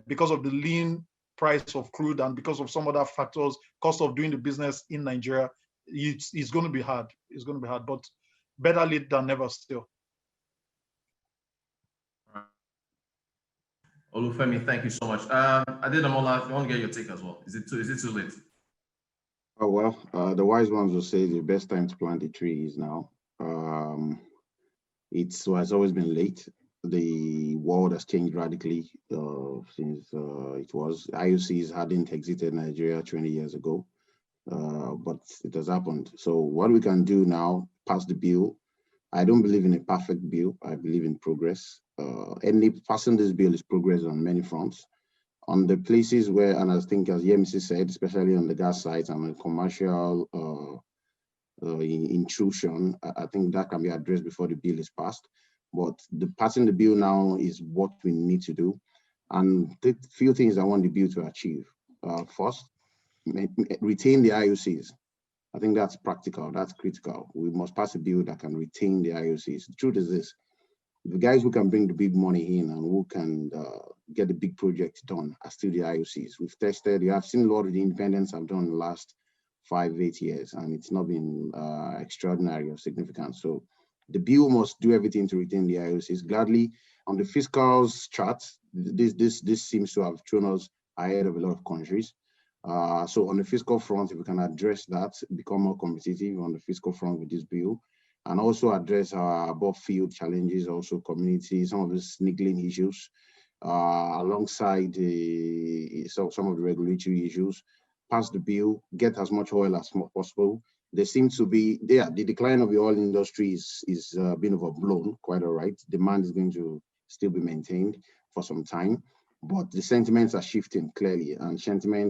because of the lean price of crude and because of some other factors, cost of doing the business in Nigeria, it's going to be hard. It's going to be hard, but better late than never still. Olufemi, thank you so much. Adedamola, if you want to get your take as well. Is it too late? Oh, well, the wise ones will say the best time to plant a tree is now. It has always been late. The world has changed radically since it was. IOCs hadn't exited Nigeria 20 years ago, but it has happened. So what we can do now, pass the bill. I don't believe in a perfect bill. I believe in progress. Any passing this bill is progress on many fronts. On the places where, and I think as Yemisi said, especially on the gas side and the commercial intrusion, I think that can be addressed before the bill is passed. But the passing the bill now is what we need to do. And the few things I want the bill to achieve. First, retain the IOCs. I think that's practical, that's critical. We must pass a bill that can retain the IOCs. The truth is this, the guys who can bring the big money in and who can get the big projects done are still the IOCs. We've tested, you have seen a lot of the independents have done in the last 5-8 years, and it's not been extraordinary or significant. So the bill must do everything to retain the IOCs. Gladly, on the fiscals chart, this seems to have thrown us ahead of a lot of countries. So on the fiscal front, if we can address that, become more competitive on the fiscal front with this bill, and also address our above field challenges, also community, some of the niggling issues, alongside some of the regulatory issues, pass the bill, get as much oil as possible, there seems to be, the decline of the oil industry is being overblown, quite all right. Demand is going to still be maintained for some time, but the sentiments are shifting clearly, and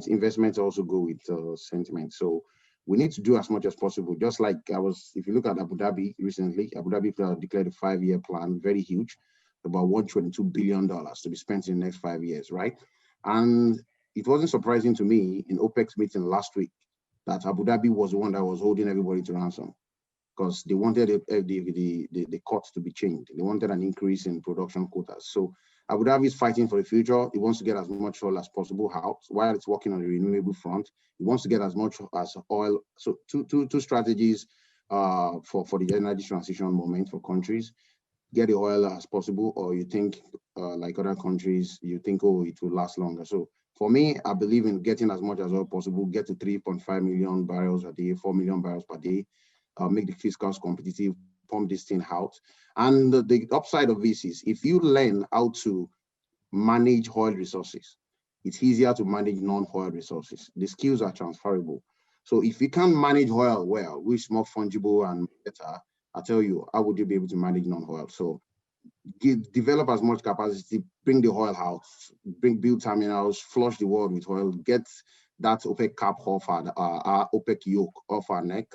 investments also go with sentiment. So we need to do as much as possible. Just like if you look at Abu Dhabi recently, Abu Dhabi declared a 5-year plan, very huge, about $122 billion to be spent in the next 5 years, right? And it wasn't surprising to me in OPEC's meeting last week that Abu Dhabi was the one that was holding everybody to ransom, because they wanted the cuts to be changed. They wanted an increase in production quotas. So Abu Dhabi is fighting for the future. It wants to get as much oil as possible out while it's working on the renewable front. It wants to get as much as oil. So two strategies for the energy transition moment for countries. Get the oil as possible, or you think like other countries, you think, oh, it will last longer. So for me, I believe in getting as much as oil possible, get to 3.5 million barrels a day, 4 million barrels per day, make the fiscals competitive, pump this thing out. And the upside of this is if you learn how to manage oil resources, it's easier to manage non-oil resources. The skills are transferable. So if you can manage oil well, which is more fungible and better, I tell you, how would you be able to manage non-oil? So develop as much capacity, bring the oil out, build terminals, flush the world with oil, get that OPEC cap off our OPEC yoke off our neck,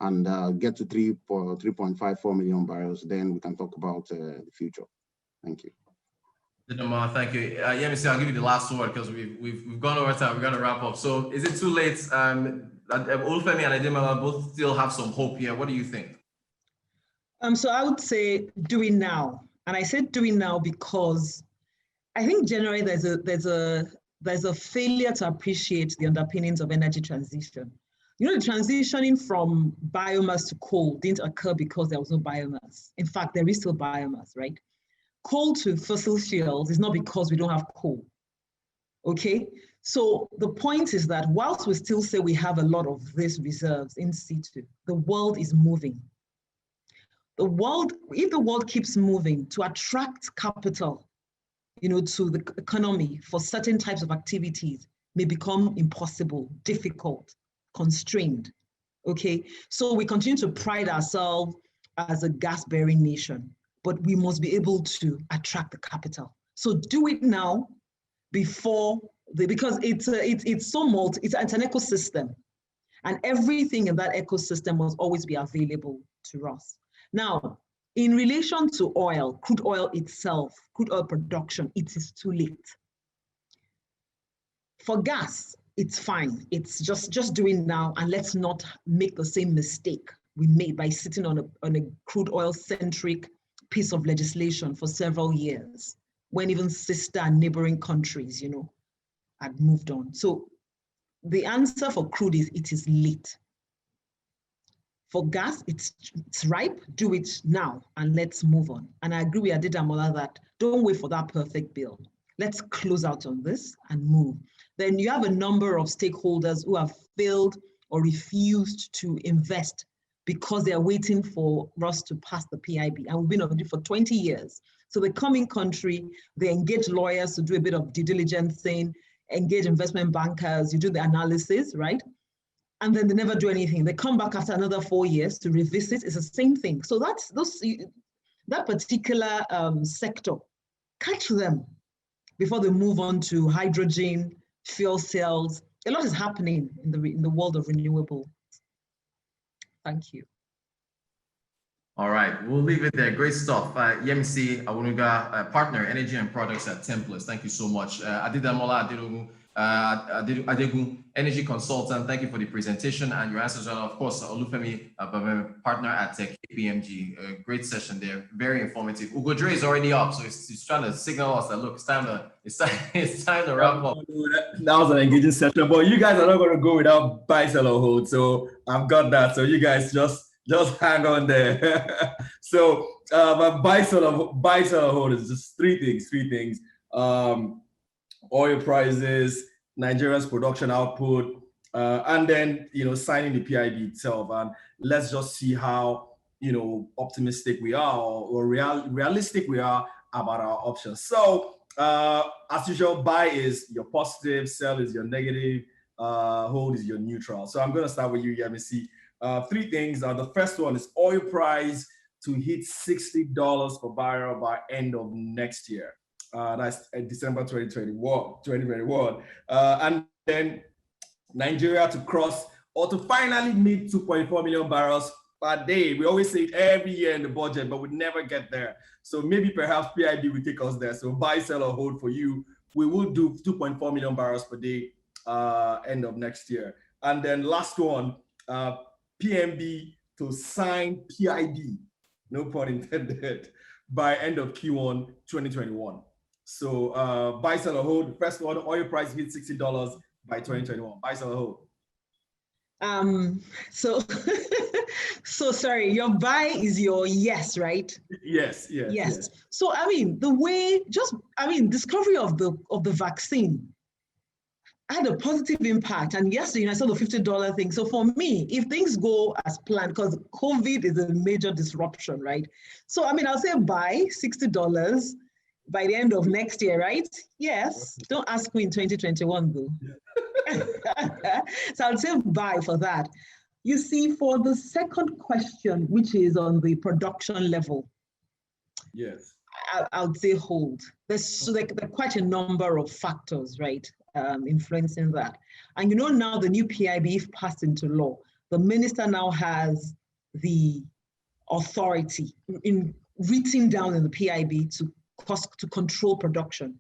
and get to 3.54 million barrels. Then we can talk about the future. Thank you. Thank you. Yemisi, I'll give you the last word because we've gone over time. We're going to wrap up. So is it too late? Olufemi and Ademola both still have some hope here. What do you think? So I would say do it now. And I said do it now because I think generally there's a failure to appreciate the underpinnings of energy transition. You know, the transitioning from biomass to coal didn't occur because there was no biomass. In fact, there is still biomass, right? Coal to fossil fuels is not because we don't have coal, okay? So the point is that whilst we still say we have a lot of these reserves in situ, the world is moving. If the world keeps moving to attract capital, you know, to the economy for certain types of activities may become impossible, difficult, constrained, okay? So we continue to pride ourselves as a gas-bearing nation, but we must be able to attract the capital. So do it now because it's an ecosystem, and everything in that ecosystem must always be available to us. Now, in relation to oil, crude oil itself, crude oil production, it is too late. For gas, it's fine. It's just doing now, and let's not make the same mistake we made by sitting on a crude oil-centric piece of legislation for several years, when even sister and neighboring countries, you know, had moved on. So the answer for crude is it is late. For gas, it's ripe, do it now, and let's move on. And I agree with Adedamola that don't wait for that perfect bill. Let's close out on this and move. Then you have a number of stakeholders who have failed or refused to invest because they are waiting for us to pass the PIB. And we've been on it for 20 years. So they come in country, they engage lawyers to do a bit of due diligencing, engage investment bankers, you do the analysis, right? And then they never do anything. They come back after another 4 years to revisit. It's the same thing. So that particular sector, catch them before they move on to hydrogen, fuel cells. A lot is happening in the world of renewable. Thank you. All right, we'll leave it there. Great stuff. Yemisi Awunuga, partner, energy and products at Templars. Thank you so much. Adedamola Adegun, energy consultant. Thank you for the presentation and your answers. And of course, Olufemi, partner at KPMG. Great session there. Very informative. Ugodre is already up, so he's trying to signal us that look, it's time to wrap up. That was an engaging session, but you guys are not going to go without buy, sell, or hold. So I've got that. So you guys just hang on there. So my buy, sell, or hold is just three things. Oil prices, Nigeria's production output, and then, you know, signing the PIB itself. And let's just see how, you know, optimistic we are or realistic we are about our options. So as usual, buy is your positive, sell is your negative, hold is your neutral. So I'm going to start with you, Yemisi. Three things. The first one is oil price to hit $60 per barrel by end of next year. That's December 2021. And then Nigeria to cross or to finally meet 2.4 million barrels per day. We always say it every year in the budget, but we never get there. So maybe perhaps PIB will take us there. So buy, sell, or hold for you. We will do 2.4 million barrels per day end of next year. And then last one, PMB to sign PIB, no pun intended, by end of Q1 2021. So buy, sell, or hold. The first one, oil price hit $60 by 2021. Buy, sell, or hold. So so sorry, your buy is your yes, right? Yes. So I mean, discovery of the vaccine had a positive impact. And yesterday I saw the $50 thing. So for me, if things go as planned, because COVID is a major disruption, right? So I mean, I'll say buy $60 by the end of next year, right? Yes. Don't ask me in 2021 though. So I'll say buy for that. You see, for the second question, which is on the production level, yes, I'll say hold. There's quite a number of factors, right, influencing that. And you know, now the new PIB, if passed into law, the minister now has the authority written down in the PIB to control production.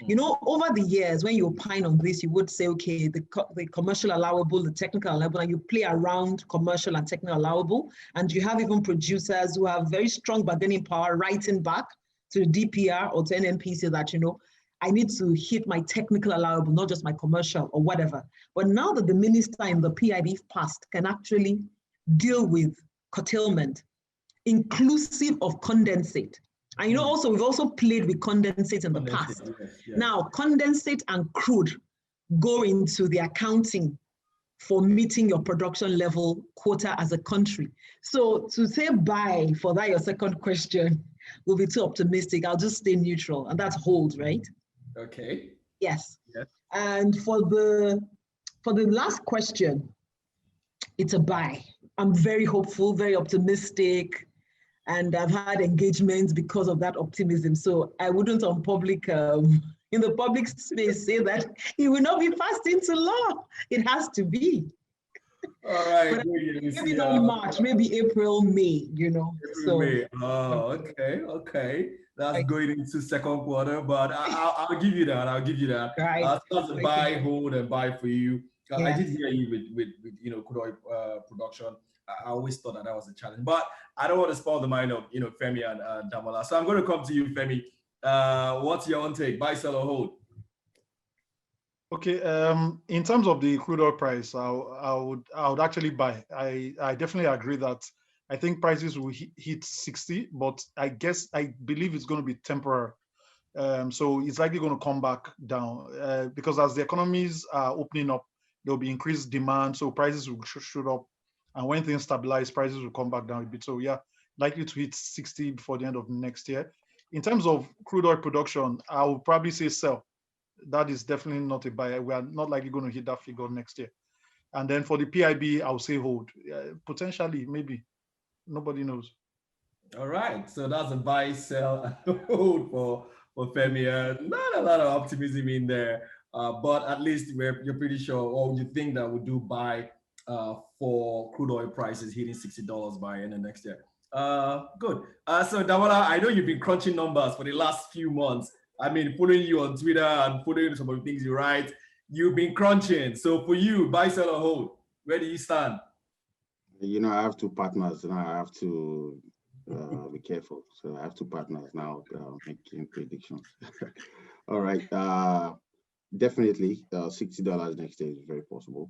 You know, over the years, when you opine on this, you would say, okay, the commercial allowable, the technical allowable, and you play around commercial and technical allowable. And you have even producers who have very strong bargaining power writing back to the DPR or to NNPC that, you know, I need to hit my technical allowable, not just my commercial or whatever. But now that the minister in the PIB passed can actually deal with curtailment, inclusive of condensate. And you know, also, we've also played with condensate in the past. Yes. Now, condensate and crude go into the accounting for meeting your production level quota as a country. So to say buy for that, your second question, will be too optimistic. I'll just stay neutral, and that's hold, right? Okay. Yes. And for the last question, it's a buy. I'm very hopeful, very optimistic. And I've had engagements because of that optimism. So I wouldn't in the public space say that it will not be passed into law. It has to be. All right. Maybe not March, maybe April, May, you know. May. Oh, okay. That's going into second quarter, but I'll give you that. Right. That's a buy, hold, and buy for you. I did hear you with you know, crude oil production. I always thought that was a challenge, but I don't want to spoil the mind of, you know, Femi and Damola. So I'm going to come to you, Femi. What's your own take? Buy, sell, or hold? Okay. In terms of the crude oil price, I would actually buy. I definitely agree that I think prices will hit 60, but I believe it's going to be temporary. So it's likely going to come back down because as the economies are opening up, there'll be increased demand, so prices will shoot up. And when things stabilize, prices will come back down a bit. So yeah, likely to hit 60 before the end of next year. In terms of crude oil production, I would probably say sell. That is definitely not a buy. We are not likely going to hit that figure next year. And then for the PIB, I would say hold. Potentially, maybe. Nobody knows. All right. So that's a buy, sell, and hold for Femi. Not a lot of optimism in there, but at least you're pretty sure, or you think that we'll do buy for crude oil prices hitting $60 by end of next year. Good. So Damola, I know you've been crunching numbers for the last few months. I mean, following you on Twitter and following some of the things you write, you've been crunching. So for you, buy, sell, or hold, where do you stand? You know, I have two partners and I have to be careful. So I have two partners now making predictions. All right. Definitely $60 next year is very possible.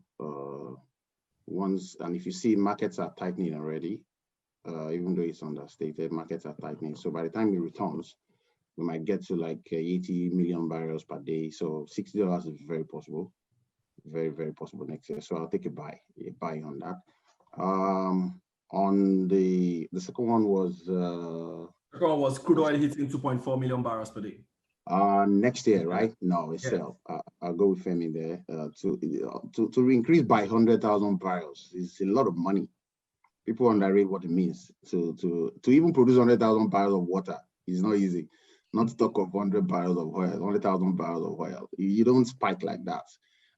And if you see markets are tightening already, even though it's understated, markets are tightening. So by the time it returns, we might get to like 80 million barrels per day. So $60 is very possible, very, very possible next year. So I'll take a buy on that. On the second one was crude oil hitting 2.4 million barrels per day. Next year, right? No, it's sell. I'll go with Femi there. To increase by 100,000 barrels is a lot of money. People underrate what it means. To even produce 100,000 barrels of water is not easy. Not to talk of 100 barrels of oil, 100,000 barrels of oil. You don't spike like that.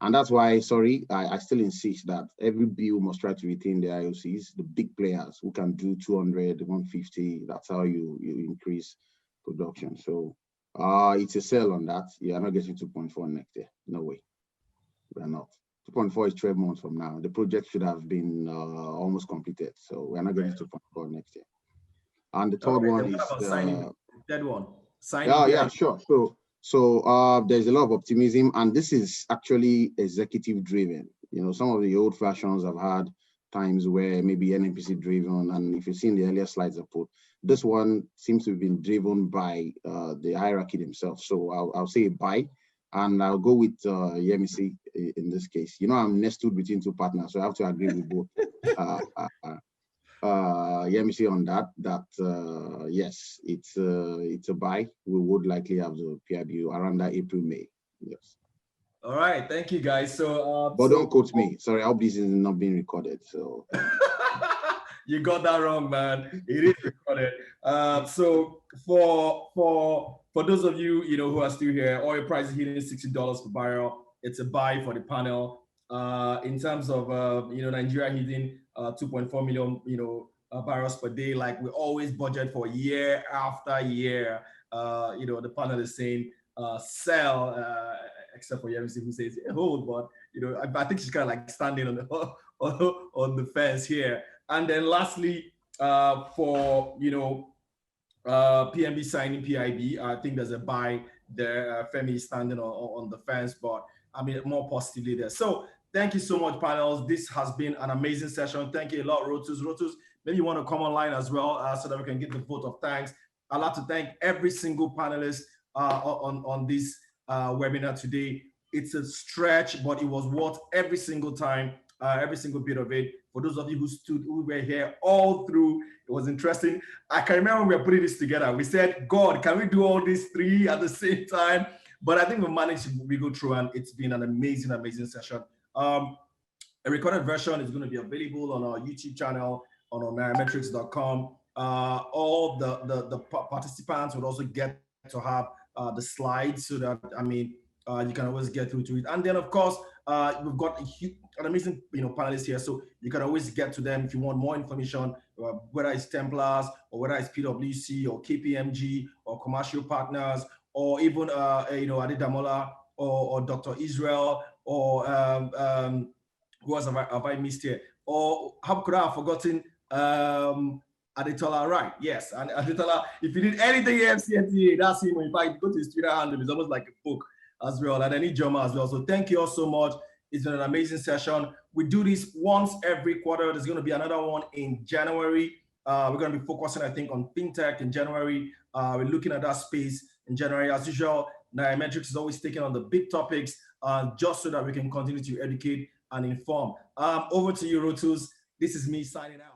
And that's why, sorry, I still insist that every bill must try to retain the IOCs, the big players who can do 200, 150. That's how you increase production. So it's a sell on that. You are not getting 2.4 next year. No way. We are not. 2.4 is 12 months from now. The project should have been almost completed. So we're not getting 2.4 next year. And the third one is the third one. Yeah, sure. So there's a lot of optimism, and this is actually executive driven. You know, some of the old fashions have had times where maybe NNPC driven, and if you've seen the earlier slides I put, this one seems to have been driven by the hierarchy themselves. So I'll say a buy, and I'll go with Yemisi in this case. You know, I'm nested between two partners, so I have to agree with both. Yemisi on that yes, it's a buy. We would likely have the PIBU around that April, May. Yes. All right, thank you guys. So but don't quote me. Sorry, I hope this is not being recorded. So you got that wrong, man. It is recorded. So for those of you who are still here, oil price is hitting $60 per barrel. It's a buy for the panel. In terms of Nigeria hitting 2.4 million barrels per day, like we always budget for year after year. The panel is saying sell, except for Yemisi who says hold, but I think she's kind of like standing on the on the fence here. And then lastly, for PNB signing PIB, I think there's a buy there. Femi is standing on the fence, but I mean more positively there. So thank you so much, panels. This has been an amazing session. Thank you a lot, Rotus. Maybe you want to come online as well so that we can get the vote of thanks. I'd like to thank every single panelist on this webinar today. It's a stretch, but it was worth every single time, every single bit of it. For those of you who were here all through, it was interesting. I can remember when we were putting this together. We said, God, can we do all these three at the same time? But I think we managed to go through, and it's been an amazing, amazing session. A recorded version is going to be available on our YouTube channel, on our Nairametrics.com. All the participants would also get to have the slides so that, you can always get through to it. And then, of course, we've got an amazing panelists here, so you can always get to them if you want more information, whether it's Templars or whether it's PwC or KPMG or commercial partners, or even Adedamola or Dr. Israel or who else have I missed here? Or how could I have forgotten Adetola, right? Yes, and Adetola, if you did anything AFCNTA, that's him. In fact, go to his Twitter handle, it's almost like a book as well, and any Joma as well. So thank you all so much. It's been an amazing session. We do this once every quarter. There's going to be another one in January. We're going to be focusing, I think, on fintech in January. We're looking at that space in January. As usual, Nairametrics is always taking on the big topics just so that we can continue to educate and inform. Over to you, Rotus. This is me signing out.